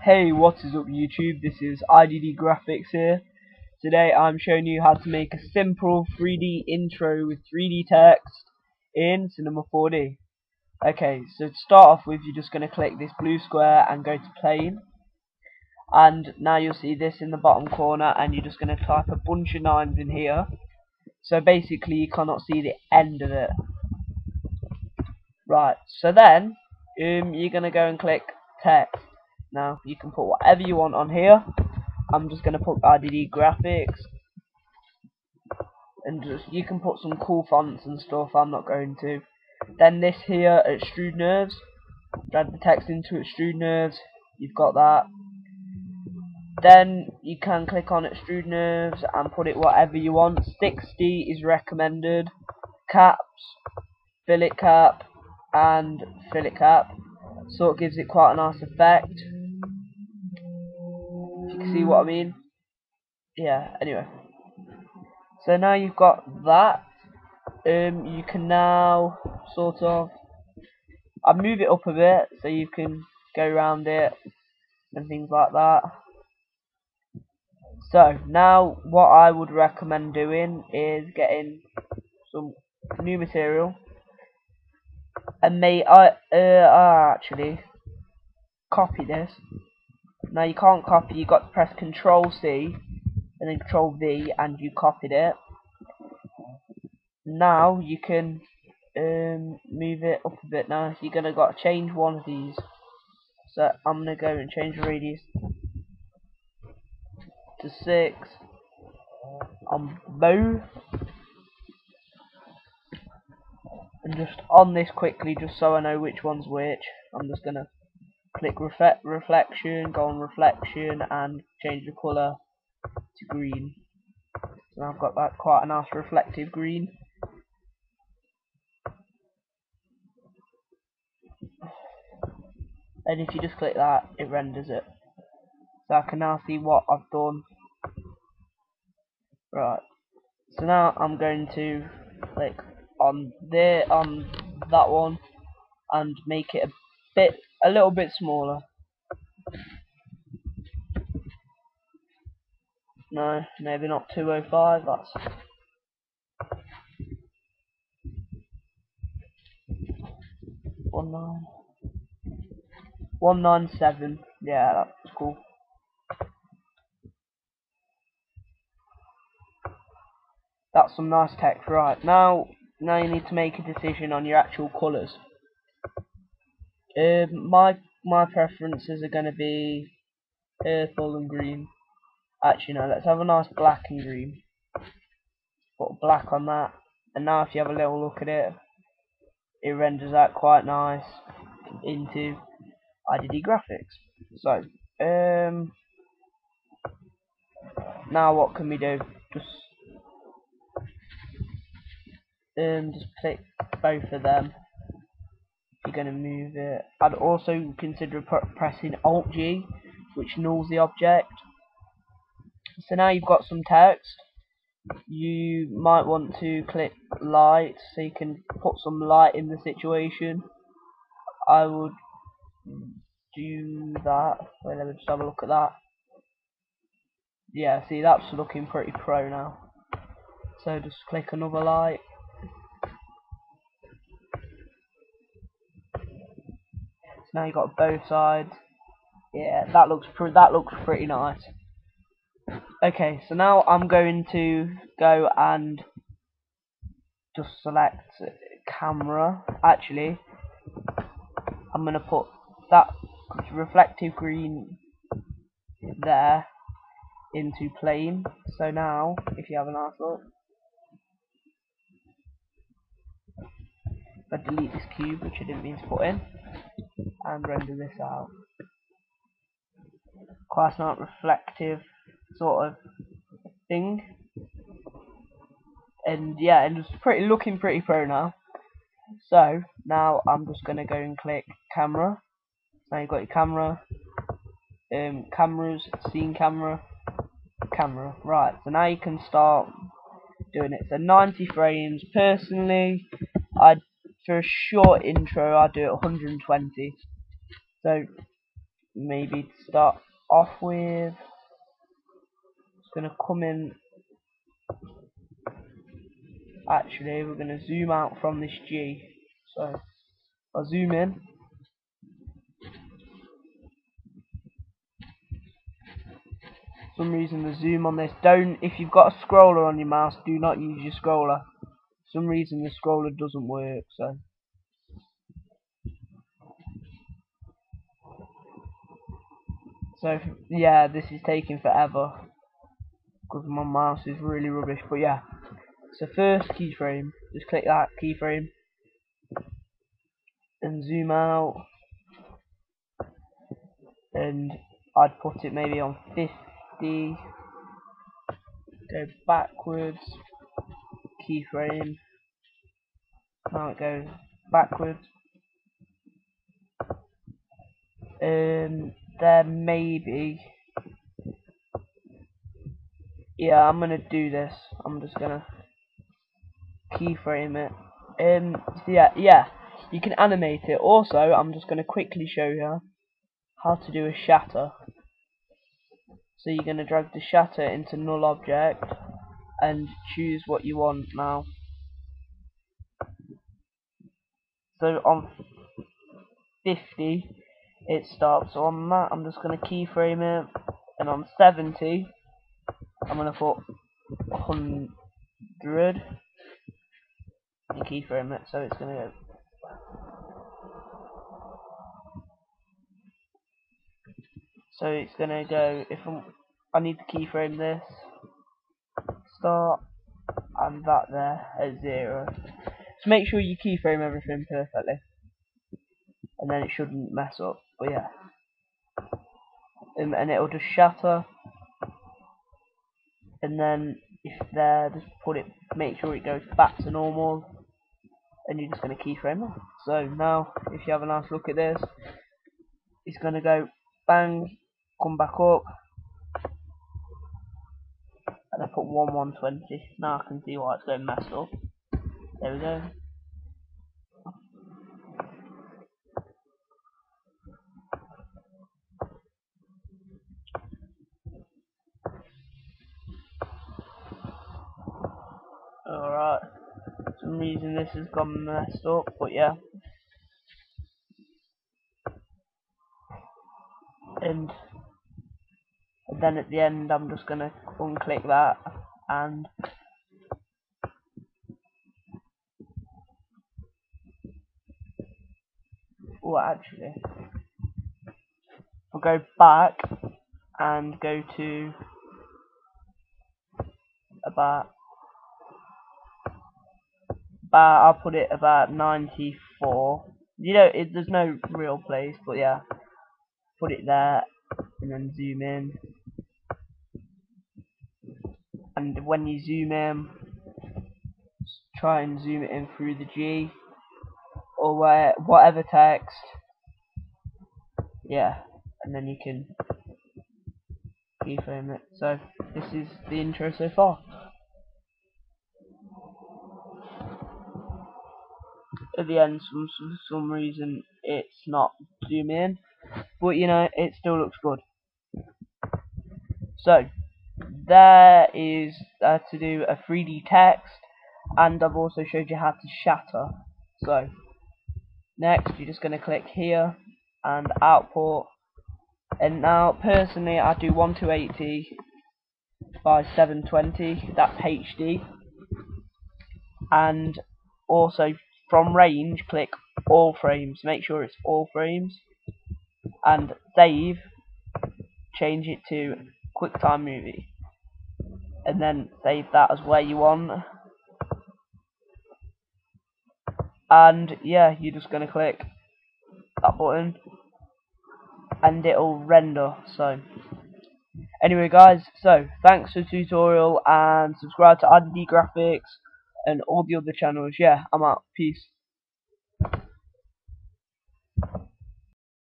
Hey, what is up YouTube? This is IDD Graphics here. Today I'm showing you how to make a simple 3D intro with 3D text in Cinema 4D. Okay, so to start off with, you're just going to click this blue square and go to plane. And now you'll see this in the bottom corner, and you're just going to type a bunch of 9s in here. So basically you cannot see the end of it. Right, so then you're going to go and click text. Now you can put whatever you want on here. I'm just going to put IDD Graphics, and you can put some cool fonts and stuff. I'm not going to. Then this here, Extrude Nerves. Drag the text into Extrude Nerves. You've got that. Then you can click on Extrude Nerves and put it whatever you want. 60 is recommended. Caps, fillet cap, and fillet cap. So it gives it quite a nice effect. If you can see what I mean. Yeah, anyway. So now you've got that. You can now sort of I'll move it up a bit so you can go around it and things like that. So now what I would recommend doing is getting some new material, and actually copy this. Now you can't copy, you got to press Control C and then Control V, and you copied it. Now you can move it up a bit. Now you're gonna got to change one of these. So I'm gonna go and change the radius to 6 on both, and just on this quickly, just so I know which one's which. I'm just gonna click reflection, go on reflection, and change the colour to green. So now I've got that quite a nice reflective green. And if you just click that, it renders it. So I can now see what I've done. Right. So now I'm going to click on that one and make it a little bit smaller. No, maybe not 205. That's 197. Yeah, that's cool. That's some nice text. Right, now you need to make a decision on your actual colours. My preferences are going to be purple and green. Actually, no, let's have a nice black and green. Put black on that, and now if you have a little look at it, it renders that quite nice into IDD Graphics. So, now what can we do? Just click both of them. You're going to move it. I'd also consider pressing Alt G, which nulls the object. So now you've got some text. You might want to click light so you can put some light in the situation. I would do that. Wait, let me just have a look at that. Yeah, see, that's looking pretty pro now. So just click another light. So now you've got both sides. Yeah, that looks pretty nice. Okay, so now I'm going to go and just select camera. Actually, I'm going to put that reflective green there into plane. So now, if you have a nice look, if I delete this cube, which I didn't mean to put in, and render this out, quite not reflective sort of thing. And yeah, and it's looking pretty pro now. So now I'm just gonna go and click camera. Now you've got your camera, cameras, scene camera, camera. Right, so now you can start doing it. So 90 frames. Personally, for a short intro, I'd do it 120. So maybe to start off with, it's going to come in. Actually, we're going to zoom out from this G. So I'll zoom in. For some reason the zoom on this, if you've got a scroller on your mouse, do not use your scroller. For some reason the scroller doesn't work, so yeah, this is taking forever because my mouse is really rubbish. But yeah, so first keyframe, just click that keyframe and zoom out, and I'd put it maybe on 50. Go backwards, keyframe. Now it goes backwards. There maybe. Yeah, I'm gonna do this. I'm just gonna keyframe it. So yeah, you can animate it. Also, I'm just gonna quickly show you how to do a shatter. So you're gonna drag the shatter into null object and choose what you want now. So on 50 it stops. So on that I'm just gonna keyframe it, and on 70 I'm gonna put 100 and keyframe it. So it's gonna go. So it's gonna go. If I need to keyframe this, start, and that there at 0. So make sure you keyframe everything perfectly, and then it shouldn't mess up. But yeah, and it'll just shatter, and then if there, just make sure it goes back to normal, and you're just gonna keyframe it. So now, if you have a nice look at this, it's gonna go bang, come back up, and I put 120. Now I can see why it's going messed up. There we go. Alright, for some reason this has gone messed up, but yeah. And then at the end I'm just gonna unclick that, and actually I'll go back and go to I'll put it about 94. There's no real place, but yeah, put it there, and then zoom in. And when you zoom in, try and zoom it in through the G, or whatever text. Yeah, and then you can keyframe it. So this is the intro so far. At the end, for some reason it's not zoom in, but it still looks good. So there is to do a 3D text, and I've also showed you how to shatter. So next you're just going to click here and output, and now personally I do 1280 by 720, that's HD, and also from range click all frames, make sure it's all frames, and save, change it to QuickTime Movie, and then save that as where you want. And yeah, you're just going to click that button and it'll render. So anyway guys, so thanks for the tutorial, and subscribe to IDD Graphics and all the other channels. Yeah, I'm out. Peace.